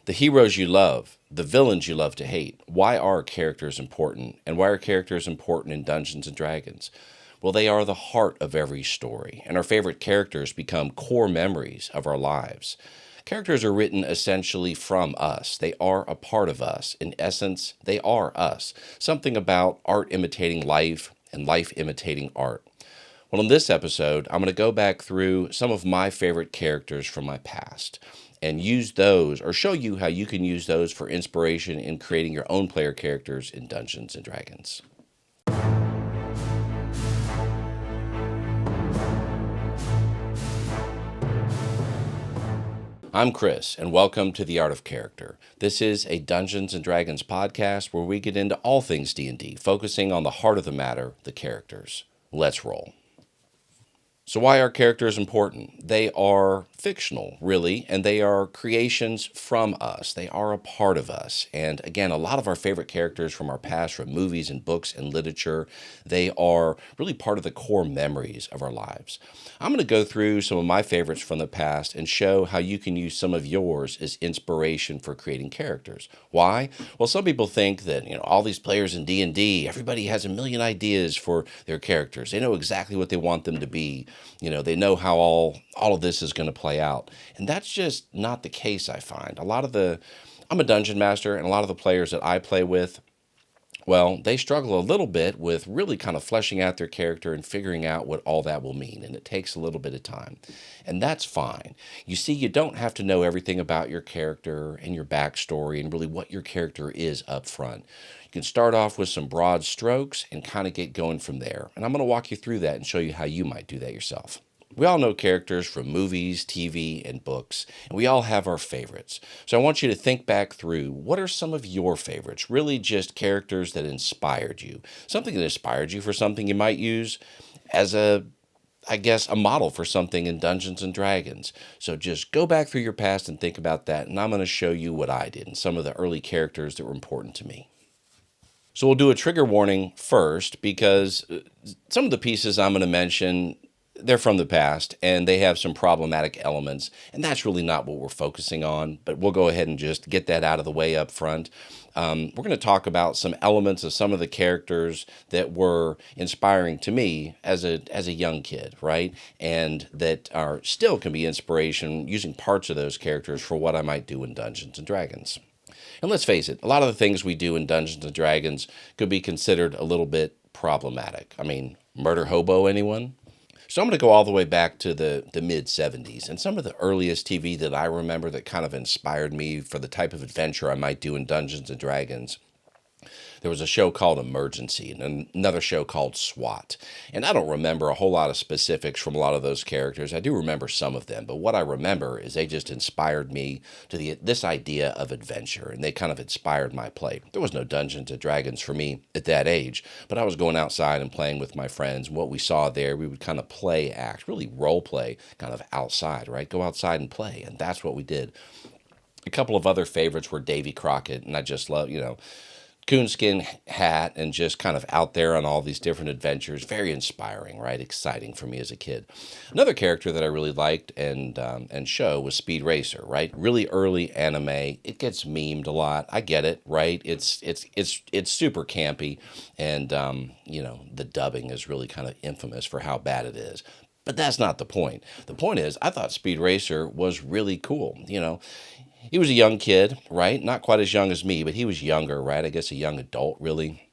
The heroes you love, the villains you love to hate. Why are characters important? And why are characters important in Dungeons and Dragons? Well, they are the heart of every story, and our favorite characters become core memories of our lives. Characters are written essentially from us. They are a part of us. In essence, they are us. Something about art imitating life and life imitating art. Well, in this episode, I'm going to go back through some of my favorite characters from my past and use those, or show you how you can use those for inspiration in creating your own player characters in Dungeons and Dragons. I'm Chris, and welcome to The Art of Character. This is a Dungeons and Dragons podcast where we get into all things D&D, focusing on the heart of the matter, the characters. Let's roll. So why are characters important? They are fictional, really, and they are creations from us. They are a part of us. And again, a lot of our favorite characters from our past, from movies and books and literature, they are really part of the core memories of our lives. I'm going to go through some of my favorites from the past and show how you can use some of yours as inspiration for creating characters. Why? Well, some people think that, all these players in D&D, everybody has a million ideas for their characters. They know exactly what they want them to be. They know how all of this is going to play out. And that's just not the case, I find. I'm a dungeon master, and a lot of the players that I play with, well, they struggle a little bit with really kind of fleshing out their character and figuring out what all that will mean. And it takes a little bit of time. And that's fine. You see, you don't have to know everything about your character and your backstory and really what your character is up front. You can start off with some broad strokes and kind of get going from there. And I'm going to walk you through that and show you how you might do that yourself. We all know characters from movies, TV, and books, and we all have our favorites. So I want you to think back through, what are some of your favorites? Really just characters that inspired you. Something that inspired you for something you might use as a model for something in Dungeons and Dragons. So just go back through your past and think about that, and I'm going to show you what I did and some of the early characters that were important to me. So we'll do a trigger warning first, because some of the pieces I'm going to mention, they're from the past and they have some problematic elements, and that's really not what we're focusing on, but we'll go ahead and just get that out of the way up front. We're going to talk about some elements of some of the characters that were inspiring to me as a young kid, right? And that are still can be inspiration, using parts of those characters for what I might do in Dungeons and Dragons. And let's face it, a lot of the things we do in Dungeons and Dragons could be considered a little bit problematic. I mean, murder hobo, anyone? So I'm going to go all the way back to the mid-'70s, and some of the earliest TV that I remember that kind of inspired me for the type of adventure I might do in Dungeons and Dragons. There was a show called Emergency and another show called SWAT. And I don't remember a whole lot of specifics from a lot of those characters. I do remember some of them, but what I remember is they just inspired me to this idea of adventure, and they kind of inspired my play. There was no Dungeons and Dragons for me at that age, but I was going outside and playing with my friends. And what we saw there, we would kind of play act, really role play kind of outside, right? Go outside and play, and that's what we did. A couple of other favorites were Davy Crockett, and I just love, coonskin hat and just kind of out there on all these different adventures. Very inspiring, right? Exciting for me as a kid. Another character that I really liked and show was Speed Racer, right? Really early anime. It gets memed a lot. I get it, right? It's super campy, and the dubbing is really kind of infamous for how bad it is. But that's not the point. The point is, I thought Speed Racer was really cool. He was a young kid, right? Not quite as young as me, but he was younger, right? I guess a young adult, really.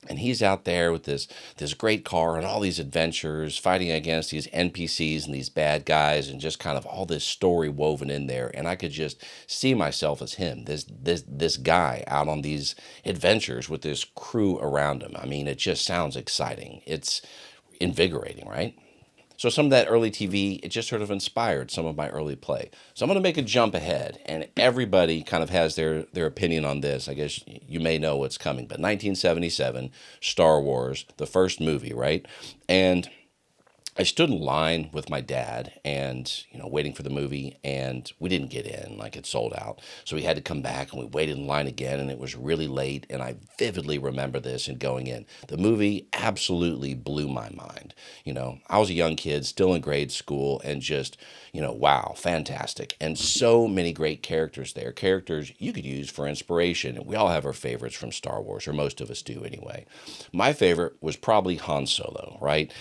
And he's out there with this great car and all these adventures, fighting against these NPCs and these bad guys, and just kind of all this story woven in there. And I could just see myself as him, this guy out on these adventures with this crew around him. I mean, it just sounds exciting. It's invigorating, right? So some of that early TV, it just sort of inspired some of my early play. So I'm going to make a jump ahead, and everybody kind of has their opinion on this. I guess you may know what's coming, but 1977, Star Wars, the first movie, right? And I stood in line with my dad and, waiting for the movie, and we didn't get in, like it sold out. So we had to come back and we waited in line again, and it was really late. And I vividly remember this and going in. The movie absolutely blew my mind. I was a young kid, still in grade school, and just, wow, fantastic. And so many great characters there, characters you could use for inspiration. And we all have our favorites from Star Wars, or most of us do anyway. My favorite was probably Han Solo, right?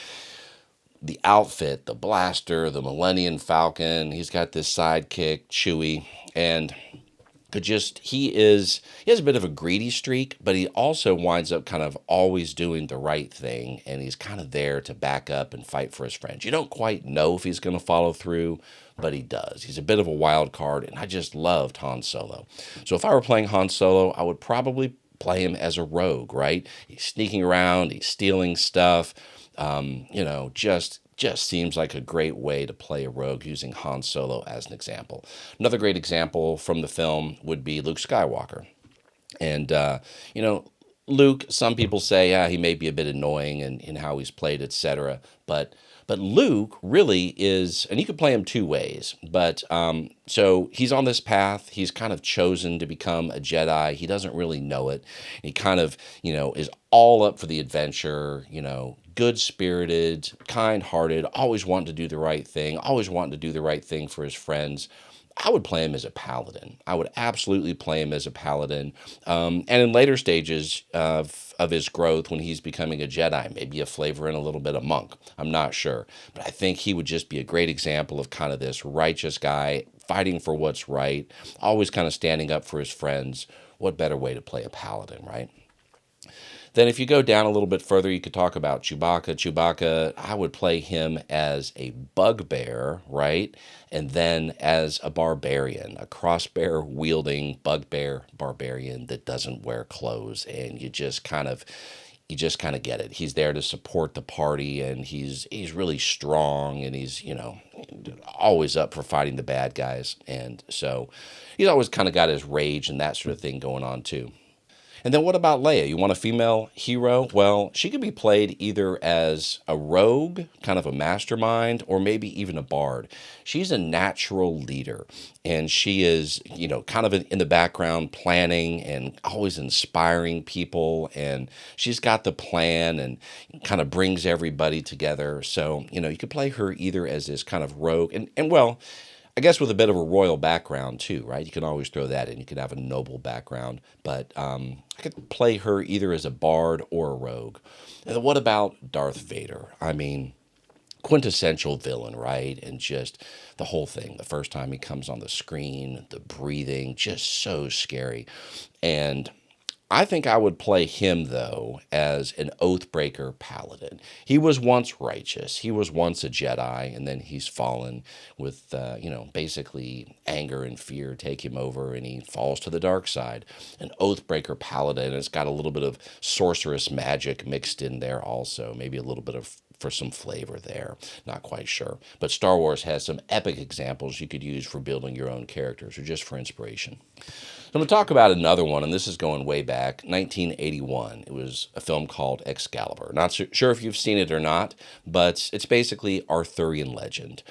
The outfit, the blaster, the Millennium Falcon. He's got this sidekick, Chewie, and could just he has a bit of a greedy streak, but he also winds up kind of always doing the right thing, and he's kind of there to back up and fight for his friends. You don't quite know if he's going to follow through, but he does. He's a bit of a wild card, and I just loved Han Solo. So if I were playing Han Solo, I would probably play him as a rogue, right? He's sneaking around, he's stealing stuff. Just seems like a great way to play a rogue using Han Solo as an example. Another great example from the film would be Luke Skywalker. And, Luke, some people say, yeah, he may be a bit annoying in how he's played, etc. But Luke really is, and you could play him two ways. But so he's on this path. He's kind of chosen to become a Jedi. He doesn't really know it. He kind of, is all up for the adventure, good spirited, kind hearted, always wanting to do the right thing, always wanting to do the right thing for his friends. I would play him as a paladin. I would absolutely play him as a paladin. And in later stages of his growth, when he's becoming a Jedi, maybe a flavor and a little bit of monk. I'm not sure. But I think he would just be a great example of kind of this righteous guy fighting for what's right, always kind of standing up for his friends. What better way to play a paladin, right? Then if you go down a little bit further, you could talk about Chewbacca. Chewbacca, I would play him as a bugbear, right? And then as a barbarian, a crossbear wielding bugbear barbarian that doesn't wear clothes. And you just kind of get it. He's there to support the party, and he's really strong, and he's always up for fighting the bad guys. And so he's always kind of got his rage and that sort of thing going on too. And then what about Leia? You want a female hero? Well, she could be played either as a rogue, kind of a mastermind, or maybe even a bard. She's a natural leader, and she is, kind of in the background planning and always inspiring people, and she's got the plan and kind of brings everybody together. So, you could play her either as this kind of rogue, and well, I guess with a bit of a royal background too, right? You can always throw that in. You could have a noble background, but I could play her either as a bard or a rogue. And what about Darth Vader? I mean, quintessential villain, right? And just the whole thing. The first time he comes on the screen, the breathing, just so scary. And I think I would play him, though, as an Oathbreaker paladin. He was once righteous. He was once a Jedi, and then he's fallen with, basically anger and fear take him over, and he falls to the dark side. An Oathbreaker paladin, it's got a little bit of sorceress magic mixed in there also, maybe a little bit of for some flavor there. Not quite sure. But Star Wars has some epic examples you could use for building your own characters or just for inspiration. So I'm going to talk about another one, and this is going way back, 1981. It was a film called Excalibur. Not sure if you've seen it or not, but it's basically Arthurian legend.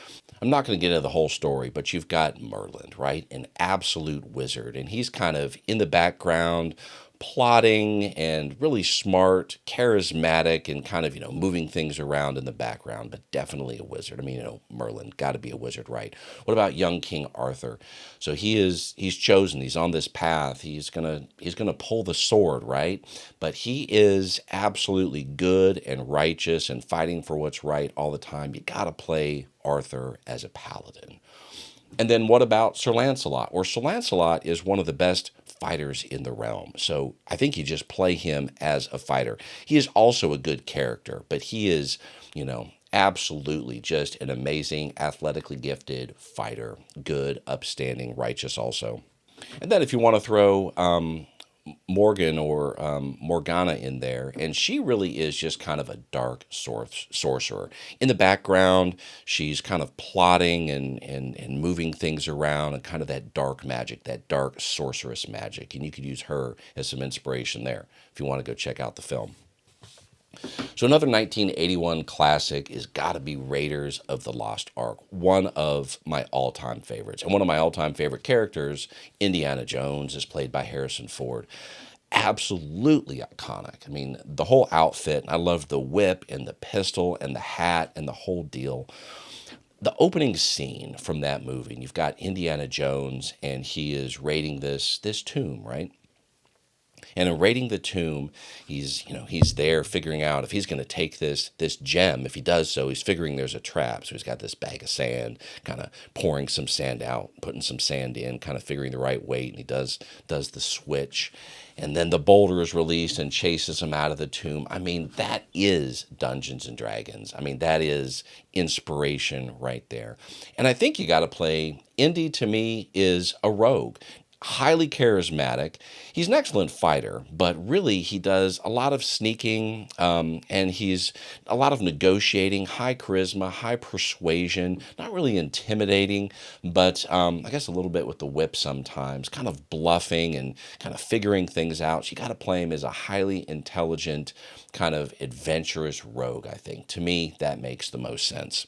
I'm not going to get into the whole story, but you've got Merlin, right? An absolute wizard, and he's kind of in the background, plotting and really smart, charismatic, and kind of, moving things around in the background, but definitely a wizard. I mean, Merlin, got to be a wizard, right? What about young King Arthur? So he's chosen, he's on this path, he's gonna pull the sword, right? But he is absolutely good and righteous and fighting for what's right all the time. You got to play Arthur as a paladin. And then what about Sir Lancelot? Or Sir Lancelot is one of the best fighters in the realm. So I think you just play him as a fighter. He is also a good character, but he is, absolutely just an amazing, athletically gifted fighter. Good, upstanding, righteous also. And then if you want to throw Morgan or Morgana in there, and she really is just kind of a dark sorcerer. In the background, she's kind of plotting and moving things around and kind of that dark magic, that dark sorceress magic. And you could use her as some inspiration there if you want to go check out the film. So another 1981 classic is got to be Raiders of the Lost Ark, one of my all-time favorites. And one of my all-time favorite characters, Indiana Jones, is played by Harrison Ford. Absolutely iconic. I mean, the whole outfit, I love the whip and the pistol and the hat and the whole deal. The opening scene from that movie, and you've got Indiana Jones and he is raiding this tomb, right? And in raiding the tomb, he's there figuring out if he's going to take this gem. If he does so, he's figuring there's a trap. So he's got this bag of sand, kind of pouring some sand out, putting some sand in, kind of figuring the right weight, and he does the switch. And then the boulder is released and chases him out of the tomb. I mean, that is Dungeons and Dragons. I mean, that is inspiration right there. And I think you got to play. Indy to me is a rogue, highly charismatic. He's an excellent fighter, but really he does a lot of sneaking, and he's a lot of negotiating, high charisma, high persuasion, not really intimidating, but I guess a little bit with the whip sometimes, kind of bluffing and kind of figuring things out. So you got to play him as a highly intelligent, kind of adventurous rogue, I think. To me, that makes the most sense.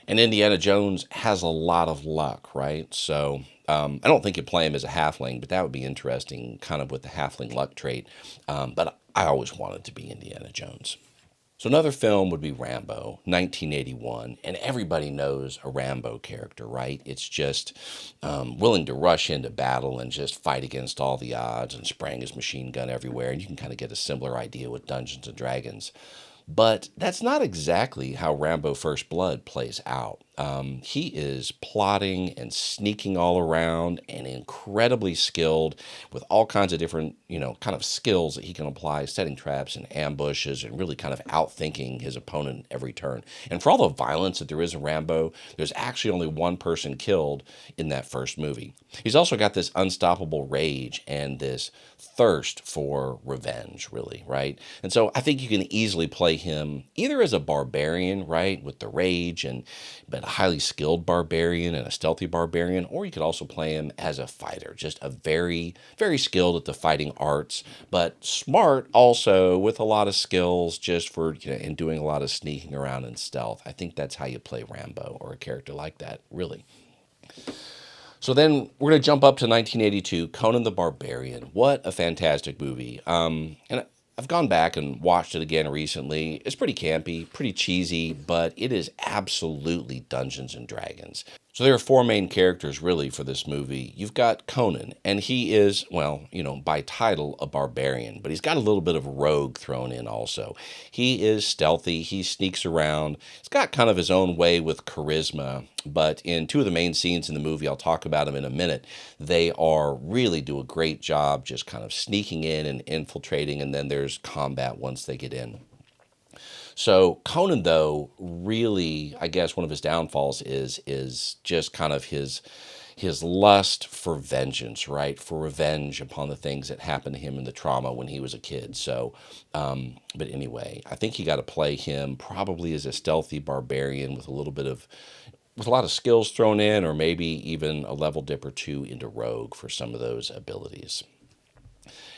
And Indiana Jones has a lot of luck, right? So I don't think you play him as a halfling, but that would be interesting, kind of with the halfling luck trait. But I always wanted to be Indiana Jones. So another film would be Rambo, 1981, and everybody knows a Rambo character, right? It's just willing to rush into battle and just fight against all the odds and spraying his machine gun everywhere. And you can kind of get a similar idea with Dungeons and Dragons. But that's not exactly how Rambo First Blood plays out. He is plotting and sneaking all around and incredibly skilled with all kinds of different, kind of skills that he can apply, setting traps and ambushes and really kind of outthinking his opponent every turn. And for all the violence that there is in Rambo, there's actually only one person killed in that first movie. He's also got this unstoppable rage and this thirst for revenge, really, right? And so I think you can easily play him either as a barbarian, right, with the rage and but a highly skilled barbarian and a stealthy barbarian, or you could also play him as a fighter, just a very, very skilled at the fighting arts, but smart also with a lot of skills just for, and doing a lot of sneaking around and stealth. I think that's how you play Rambo or a character like that, really. So then we're going to jump up to 1982, Conan the Barbarian. What a fantastic movie. And I've gone back and watched it again recently. It's pretty campy, pretty cheesy, but it is absolutely Dungeons and Dragons. So there are four main characters really for this movie. You've got Conan, and he is, well, by title, a barbarian, but he's got a little bit of rogue thrown in also. He is stealthy, he sneaks around, he's got kind of his own way with charisma, but in two of the main scenes in the movie, I'll talk about them in a minute, they are really do a great job just kind of sneaking in and infiltrating, and then there's combat once they get in. So Conan, though, really, I guess one of his downfalls is just kind of his lust for vengeance, right? For revenge upon the things that happened to him in the trauma when he was a kid. So, but anyway, I think you got to play him probably as a stealthy barbarian with a little bit of with a lot of skills thrown in, or maybe even a level dip or two into rogue for some of those abilities.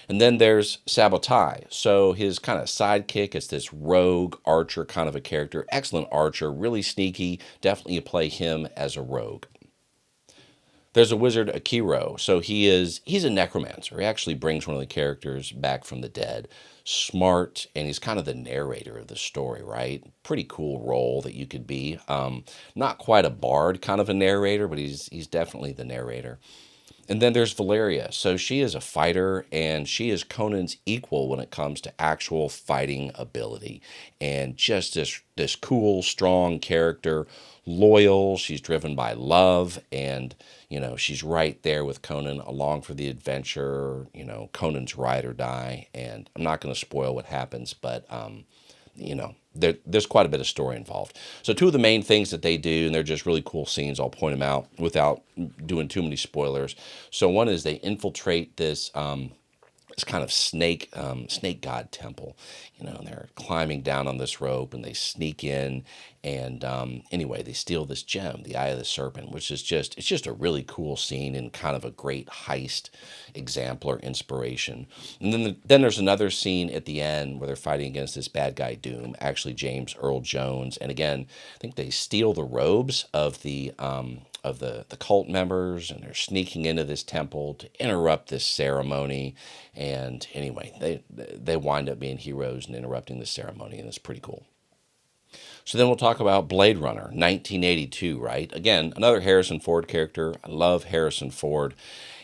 And then there's Sabotai. So his kind of sidekick is this rogue archer kind of a character. Excellent archer, really sneaky. Definitely you play him as a rogue. There's a wizard, Akiro. So he's a necromancer. He actually brings one of the characters back from the dead. Smart, and he's kind of the narrator of the story, right? Pretty cool role that you could be. Not quite a bard kind of a narrator, but he's definitely the narrator. And then there's Valeria. So she is a fighter, and she is Conan's equal when it comes to actual fighting ability. And just this cool, strong character, loyal. She's driven by love, and she's right there with Conan, along for the adventure. Conan's ride or die. And I'm not going to spoil what happens, but there's quite a bit of story involved. So two of the main things that they do, and they're just really cool scenes, I'll point them out without doing too many spoilers. So one is they infiltrate this this kind of snake god temple, and they're climbing down on this rope and they sneak in, and anyway, they steal this gem, the Eye of the Serpent, which is it's just a really cool scene and kind of a great heist example or inspiration. And then there's another scene at the end where they're fighting against this bad guy Doom, actually James Earl Jones, and again, I think they steal the robes of the cult members, and they're sneaking into this temple to interrupt this ceremony. And anyway, they wind up being heroes and interrupting the ceremony, and it's pretty cool. So then we'll talk about Blade Runner, 1982, right? Again, another Harrison Ford character. I love Harrison Ford.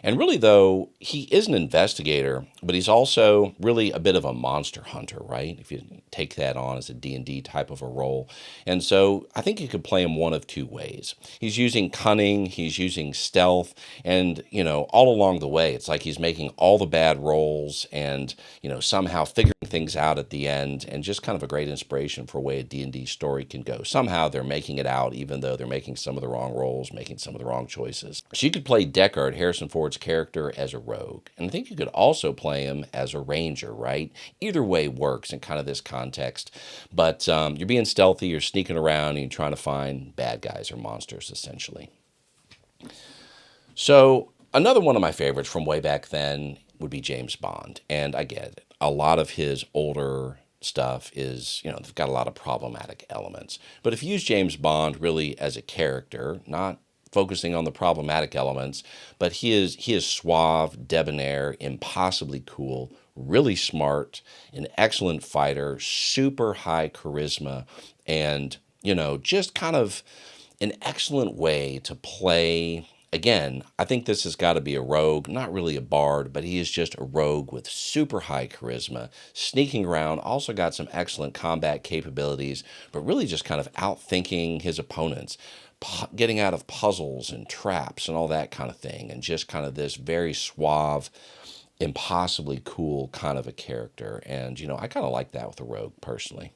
And really, though, he is an investigator, but he's also really a bit of a monster hunter, right? If you take that on as a D&D type of a role. And so I think you could play him one of two ways. He's using cunning, he's using stealth, and, all along the way, it's like he's making all the bad rolls and, somehow figuring things out at the end, and just kind of a great inspiration for a way a D&D story can go. Somehow they're making it out, even though they're making some of the wrong rolls, making some of the wrong choices. So you could play Deckard, Harrison Ford's character, as a rogue. And I think you could also play him as a ranger, right? Either way works in kind of this context. But you're being stealthy, you're sneaking around, and you're trying to find bad guys or monsters, essentially. So another one of my favorites from way back then would be James Bond. And I get it. A lot of his older stuff is, they've got a lot of problematic elements. But if you use James Bond really as a character, not focusing on the problematic elements, but he is suave, debonair, impossibly cool, really smart, an excellent fighter, super high charisma, and, just kind of an excellent way to play. Again, I think this has got to be a rogue, not really a bard, but he is just a rogue with super high charisma, sneaking around, also got some excellent combat capabilities, but really just kind of outthinking his opponents, getting out of puzzles and traps and all that kind of thing, and just kind of this very suave, impossibly cool kind of a character. And, I kind of like that with a rogue personally.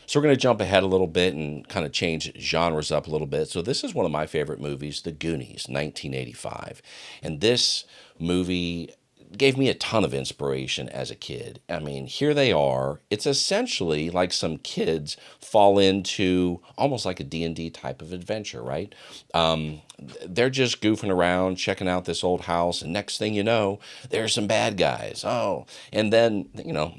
So we're going to jump ahead a little bit and kind of change genres up a little bit. So this is one of my favorite movies, The Goonies, 1985. And this movie gave me a ton of inspiration as a kid. I mean, here they are. It's essentially like some kids fall into almost like a D&D type of adventure, right? They're just goofing around, checking out this old house, and next thing you know, there's some bad guys. Oh, and then,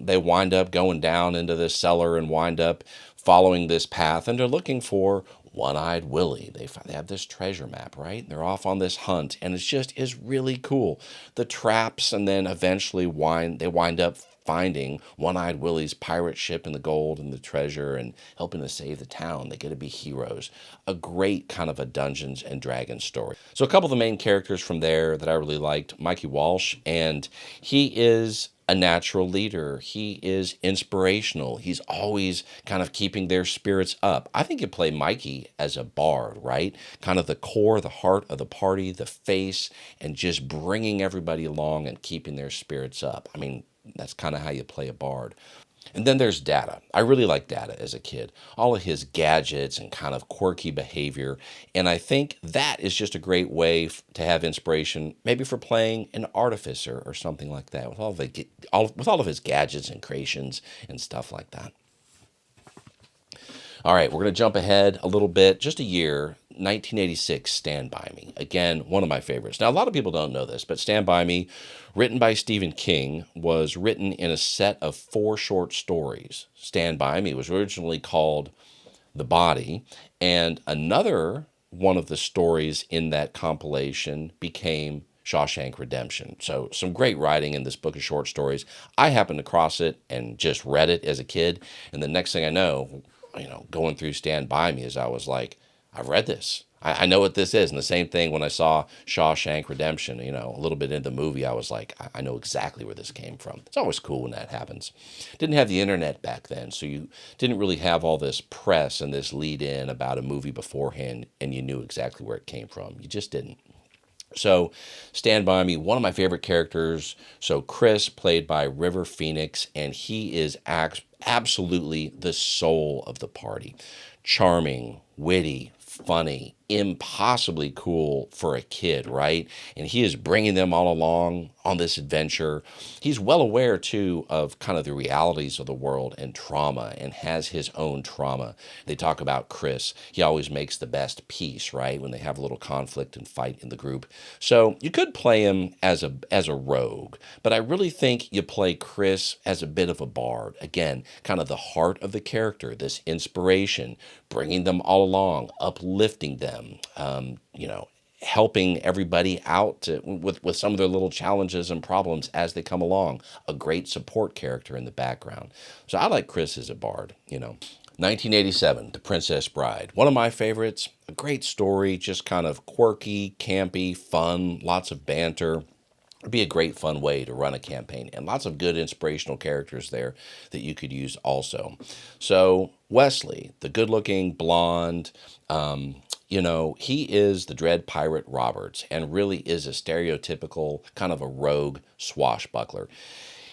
they wind up going down into this cellar and wind up following this path, and they're looking for One-Eyed Willie. They have this treasure map, right? They're off on this hunt, and is really cool. The traps, and then eventually they wind up finding One-Eyed Willie's pirate ship and the gold and the treasure and helping to save the town. They get to be heroes. A great kind of a Dungeons and Dragons story. So a couple of the main characters from there that I really liked, Mikey Walsh, and he is a natural leader. He is inspirational. He's always kind of keeping their spirits up. I think you play Mikey as a bard, right? Kind of the core, the heart of the party, the face, and just bringing everybody along and keeping their spirits up. I mean, that's kind of how you play a bard. And then there's Data. I really liked Data as a kid. All of his gadgets and kind of quirky behavior. And I think that is just a great way to have inspiration, maybe for playing an artificer or something like that, with all of his gadgets and creations and stuff like that. All right, we're going to jump ahead a little bit, just a year, 1986, Stand By Me. Again, one of my favorites. Now, a lot of people don't know this, but Stand By Me, written by Stephen King, was written in a set of 4 short stories. Stand By Me was originally called The Body, and another one of the stories in that compilation became Shawshank Redemption. So some great writing in this book of short stories. I happened to cross it and just read it as a kid, and the next thing I know, going through Stand By Me, as I was like, I've read this. I know what this is. And the same thing when I saw Shawshank Redemption, a little bit into the movie, I was like, I know exactly where this came from. It's always cool when that happens. Didn't have the internet back then, so you didn't really have all this press and this lead in about a movie beforehand, and you knew exactly where it came from. You just didn't. So, Stand By Me, one of my favorite characters. So, Chris, played by River Phoenix, and he is absolutely the soul of the party. Charming, witty, funny, impossibly cool for a kid, right? And he is bringing them all along on this adventure. He's well aware, too, of kind of the realities of the world and trauma, and has his own trauma. They talk about Chris. He always makes the best peace, right? When they have a little conflict and fight in the group. So you could play him as a rogue, but I really think you play Chris as a bit of a bard. Again, kind of the heart of the character, this inspiration, bringing them all along, uplifting them, helping everybody out with some of their little challenges and problems as they come along. A great support character in the background. So I like Chris as a bard. 1987, The Princess Bride. One of my favorites. A great story, just kind of quirky, campy, fun, lots of banter. It'd be a great fun way to run a campaign, and lots of good inspirational characters there that you could use also. So Wesley, the good-looking blonde, he is the Dread Pirate Roberts, and really is a stereotypical kind of a rogue swashbuckler.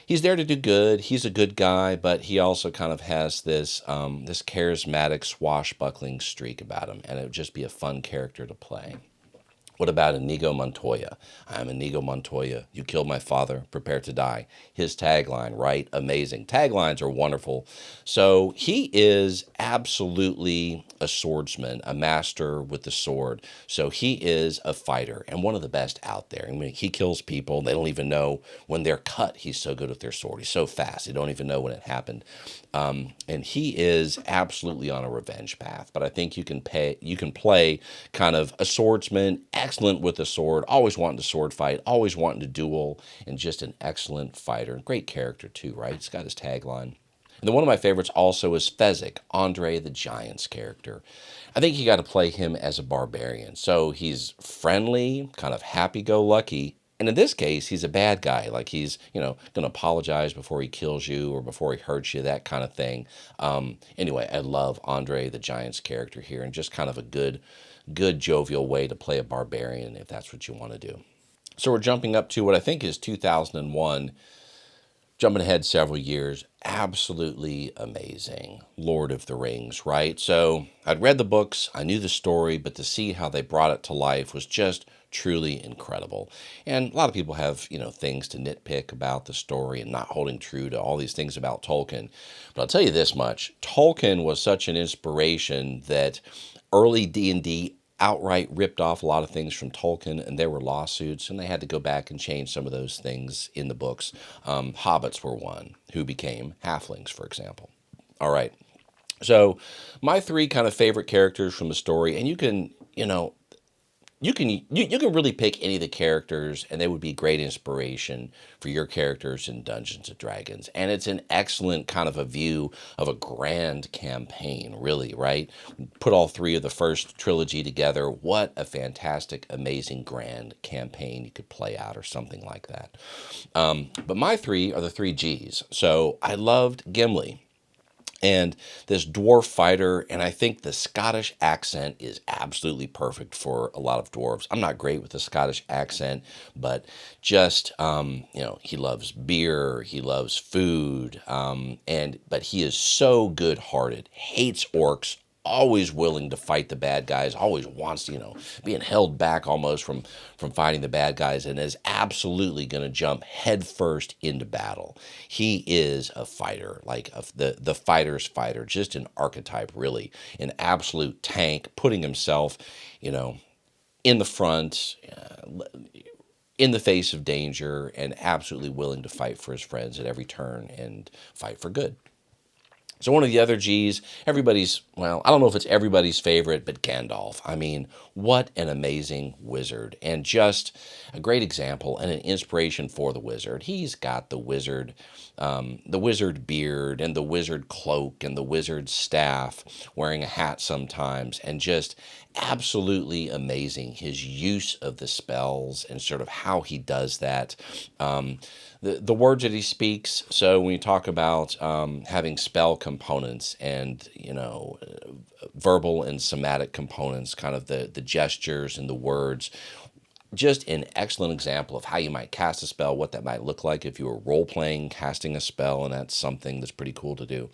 He's there to do good. He's a good guy, but he also kind of has this charismatic swashbuckling streak about him, and it would just be a fun character to play. What about Inigo Montoya? I'm Inigo Montoya. You killed my father. Prepare to die. His tagline, right? Amazing. Taglines are wonderful. So he is absolutely a swordsman, a master with the sword. So he is a fighter and one of the best out there. I mean, he kills people. They don't even know when they're cut. He's so good with their sword. He's so fast. They don't even know when it happened. And he is absolutely on a revenge path. But I think you can play kind of a swordsman, excellent with the sword, always wanting to sword fight, always wanting to duel, and just an excellent fighter. Great character too, right? He's got his tagline. And then one of my favorites also is Fezzik, Andre the Giant's character. I think you got to play him as a barbarian. So he's friendly, kind of happy-go-lucky, and in this case, he's a bad guy. Like he's, going to apologize before he kills you or before he hurts you, that kind of thing. Anyway, I love Andre the Giant's character here, and just kind of a good jovial way to play a barbarian if that's what you want to do. So we're jumping up to what I think is 2001. Jumping ahead several years, absolutely amazing. Lord of the Rings, right? So I'd read the books, I knew the story, but to see how they brought it to life was just truly incredible. And a lot of people have, things to nitpick about the story and not holding true to all these things about Tolkien. But I'll tell you this much, Tolkien was such an inspiration that early D&D outright ripped off a lot of things from Tolkien, and there were lawsuits, and they had to go back and change some of those things in the books. Hobbits were one who became halflings, for example. All right. So my three kind of favorite characters from the story, and you can really pick any of the characters, and they would be great inspiration for your characters in Dungeons and Dragons. And it's an excellent kind of a view of a grand campaign, really, right? Put all three of the first trilogy together. What a fantastic, amazing, grand campaign you could play out, or something like that. But my three are the three G's. So I loved Gimli and this dwarf fighter, and I think the Scottish accent is absolutely perfect for a lot of dwarves. I'm not great with the Scottish accent, but just he loves beer, he loves food, but he is so good-hearted, hates orcs, always willing to fight the bad guys, always wants to, being held back almost from fighting the bad guys, and is absolutely going to jump headfirst into battle. He is a fighter, like the fighter's fighter, just an archetype, really, an absolute tank, putting himself, in the front, in the face of danger, and absolutely willing to fight for his friends at every turn and fight for good. So one of the other G's, I don't know if it's everybody's favorite, but Gandalf. I mean, what an amazing wizard, and just a great example and an inspiration for the wizard. He's got the wizard beard and the wizard cloak and the wizard staff, wearing a hat sometimes, and just absolutely amazing. His use of the spells and sort of how he does that. The words that he speaks. So when you talk about having spell components and verbal and somatic components, kind of the gestures and the words, just an excellent example of how you might cast a spell, what that might look like if you were role-playing, casting a spell, and that's something that's pretty cool to do.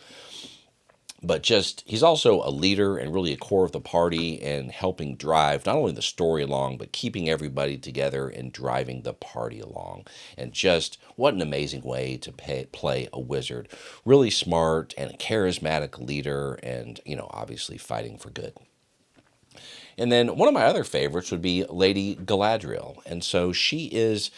but just he's also a leader and really a core of the party and helping drive not only the story along but keeping everybody together and driving the party along. And just what an amazing way to play a wizard, really smart and a charismatic leader, and obviously fighting for good. And then one of my other favorites would be Lady Galadriel. And so she is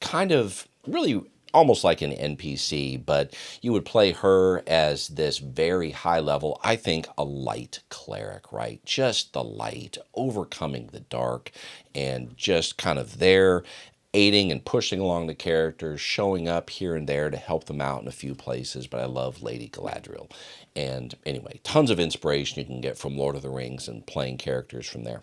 kind of really almost like an NPC, but you would play her as this very high level, I think, a light cleric, right? Just the light, overcoming the dark, and just kind of there aiding and pushing along the characters, showing up here and there to help them out in a few places. But I love Lady Galadriel. And anyway, tons of inspiration you can get from Lord of the Rings and playing characters from there.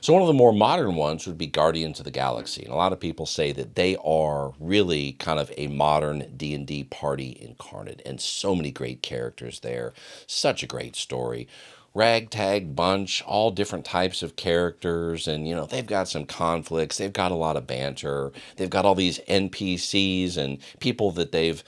So one of the more modern ones would be Guardians of the Galaxy. And a lot of people say that they are really kind of a modern D&D party incarnate, and so many great characters there. Such a great story. Ragtag bunch, all different types of characters, and they've got some conflicts, they've got a lot of banter, they've got all these NPCs and people that they've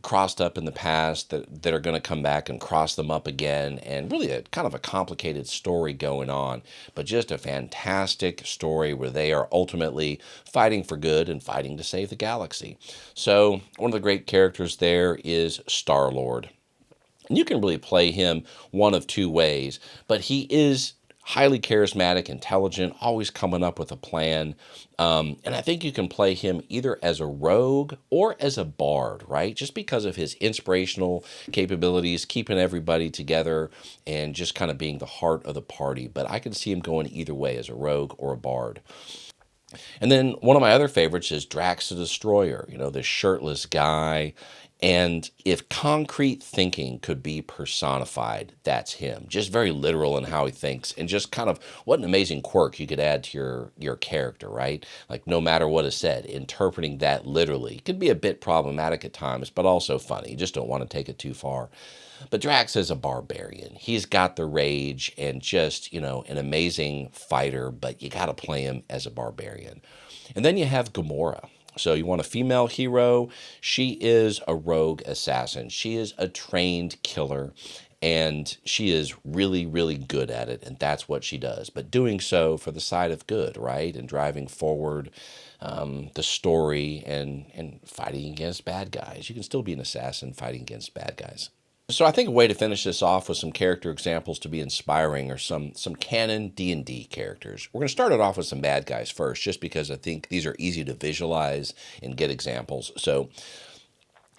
crossed up in the past that are going to come back and cross them up again, and really a kind of a complicated story going on, but just a fantastic story where they are ultimately fighting for good and fighting to save the galaxy. So one of the great characters there is Star-Lord. And you can really play him one of two ways, but he is highly charismatic, intelligent, always coming up with a plan. And I think you can play him either as a rogue or as a bard, right? Just because of his inspirational capabilities, keeping everybody together, and just kind of being the heart of the party. But I can see him going either way, as a rogue or a bard. And then one of my other favorites is Drax the Destroyer, this shirtless guy. And if concrete thinking could be personified, that's him. Just very literal in how he thinks, and just kind of what an amazing quirk you could add to your character, right? Like, no matter what is said, interpreting that literally could be a bit problematic at times, but also funny. You just don't want to take it too far. But Drax is a barbarian. He's got the rage and just, an amazing fighter, but you got to play him as a barbarian. And then you have Gamora. So you want a female hero. She is a rogue assassin. She is a trained killer, and she is really, really good at it, and that's what she does. But doing so for the side of good, right? And driving forward the story and fighting against bad guys. You can still be an assassin fighting against bad guys. So I think a way to finish this off with some character examples to be inspiring are some canon D&D characters. We're going to start it off with some bad guys first, just because I think these are easy to visualize and get examples. So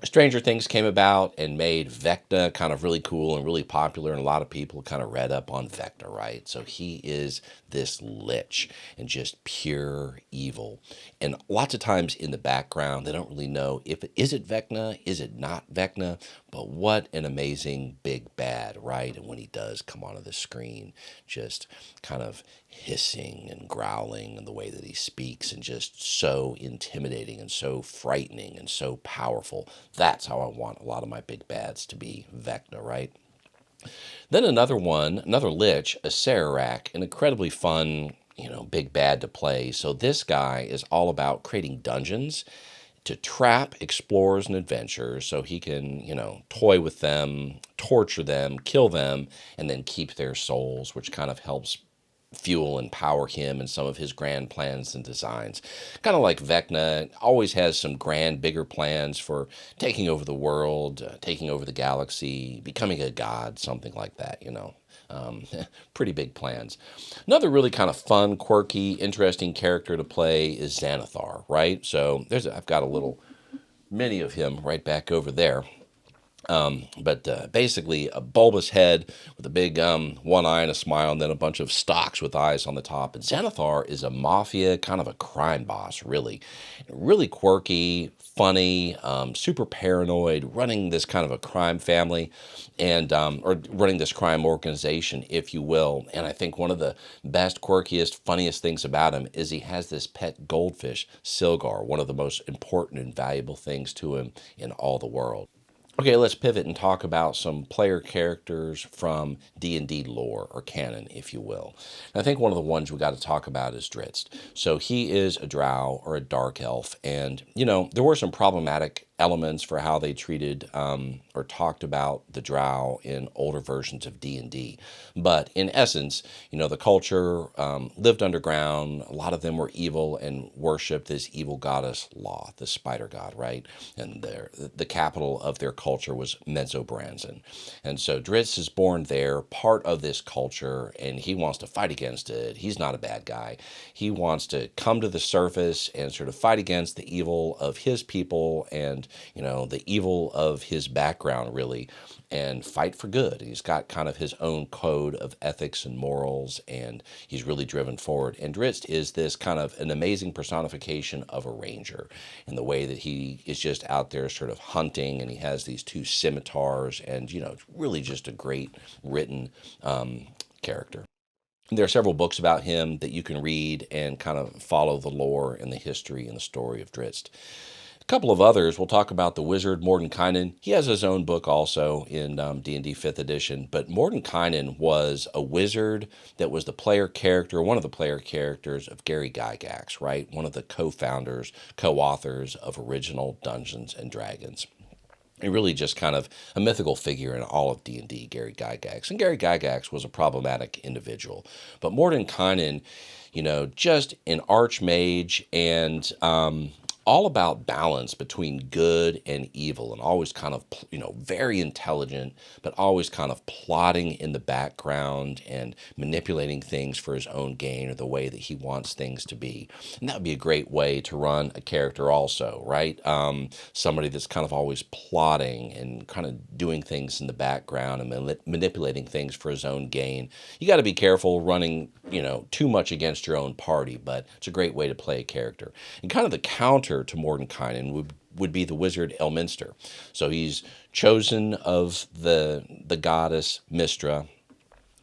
Stranger Things came about and made Vecna kind of really cool and really popular, and a lot of people kind of read up on Vecna, right? So he is this lich and just pure evil. And lots of times in the background, they don't really know if is it Vecna, is it not Vecna, but what an amazing big bad, right? And when he does come onto the screen, just kind of hissing and growling and the way that he speaks, and just so intimidating and so frightening and so powerful. That's how I want a lot of my big bads to be, Vecna, right? Then another one, another lich, a Sararak, an incredibly fun, big bad to play. So this guy is all about creating dungeons to trap explorers and adventurers so he can, toy with them, torture them, kill them, and then keep their souls, which kind of helps fuel and power him and some of his grand plans and designs. Kind of like Vecna, always has some grand, bigger plans for taking over the world, taking over the galaxy, becoming a god, something like that. Pretty big plans. Another really kind of fun, quirky, interesting character to play is Xanathar, right? So I've got a little mini of him right back over there. But basically a bulbous head with a big one eye and a smile, and then a bunch of stalks with eyes on the top. And Xanathar is a mafia, kind of a crime boss, really. Really quirky, funny, super paranoid, running this kind of a crime family, and or running this crime organization, if you will. And I think one of the best, quirkiest, funniest things about him is he has this pet goldfish, Silgar, one of the most important and valuable things to him in all the world. Okay, let's pivot and talk about some player characters from D&D lore, or canon, if you will. And I think one of the ones we got to talk about is Drizzt. So he is a drow, or a dark elf, and, there were some problematic elements for how they treated or talked about the drow in older versions of D&D. But in essence, the culture lived underground. A lot of them were evil and worshipped this evil goddess Loth, the spider god, right? And the capital of their culture was Mezzobranzan. And so Drizzt is born there, part of this culture, and he wants to fight against it. He's not a bad guy. He wants to come to the surface and sort of fight against the evil of his people and, the evil of his background, really, and fight for good. He's got kind of his own code of ethics and morals, and he's really driven forward. And Drizzt is this kind of an amazing personification of a ranger in the way that he is just out there sort of hunting, and he has these two scimitars, and, it's really just a great written character. There are several books about him that you can read and kind of follow the lore and the history and the story of Drizzt. A couple of others, we'll talk about the wizard Mordenkainen. He has his own book also in D&D 5th edition, but Mordenkainen was a wizard that was the player character, one of the player characters of Gary Gygax, right? One of the co-founders, co-authors of original Dungeons and Dragons. And really just kind of a mythical figure in all of D&D, Gary Gygax. And Gary Gygax was a problematic individual. But Mordenkainen, just an archmage and all about balance between good and evil, and always kind of, very intelligent, but always kind of plotting in the background and manipulating things for his own gain or the way that he wants things to be. And that would be a great way to run a character also, right? Somebody that's kind of always plotting and kind of doing things in the background and manipulating things for his own gain. You got to be careful running, too much against your own party, but it's a great way to play a character. And kind of the counter to Mordenkainen would be the wizard Elminster. So he's chosen of the goddess Mystra,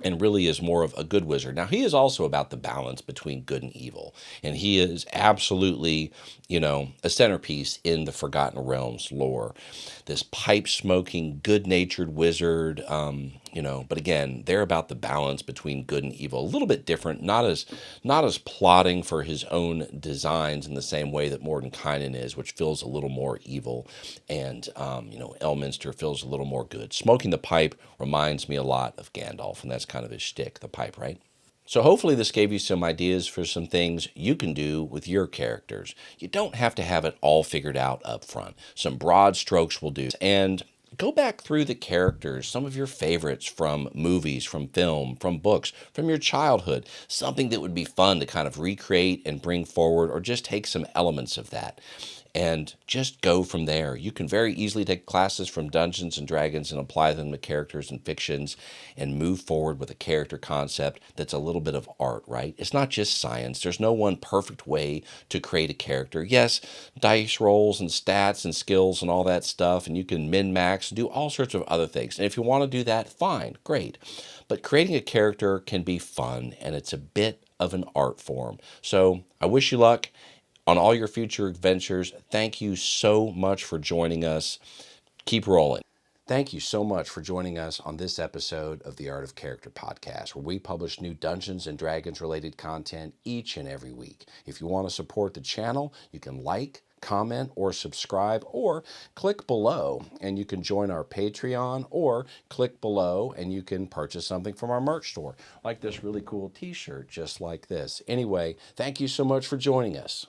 and really is more of a good wizard. Now, he is also about the balance between good and evil, and he is absolutely, a centerpiece in the Forgotten Realms lore. This pipe-smoking, good-natured wizard, but again, they're about the balance between good and evil. A little bit different, not as plotting for his own designs in the same way that Mordenkainen is, which feels a little more evil, and, Elminster feels a little more good. Smoking the pipe reminds me a lot of Gandalf, and that's kind of his shtick, the pipe, right? So hopefully this gave you some ideas for some things you can do with your characters. You don't have to have it all figured out up front. Some broad strokes will do. And go back through the characters, some of your favorites from movies, from film, from books, from your childhood. Something that would be fun to kind of recreate and bring forward, or just take some elements of that and just go from there. You can very easily take classes from Dungeons and Dragons and apply them to characters and fictions and move forward with a character concept that's a little bit of art, right? It's not just science. There's no one perfect way to create a character. Yes, dice rolls and stats and skills and all that stuff, and you can min-max and do all sorts of other things. And if you want to do that, fine, great. But creating a character can be fun, and it's a bit of an art form. So I wish you luck on all your future adventures. Thank you so much for joining us. Keep rolling. Thank you so much for joining us on this episode of the Art of Character podcast, where we publish new Dungeons and Dragons related content each and every week. If you want to support the channel, you can like, comment, or subscribe, or click below and you can join our Patreon, or click below and you can purchase something from our merch store, like this really cool t-shirt just like this. Anyway, thank you so much for joining us.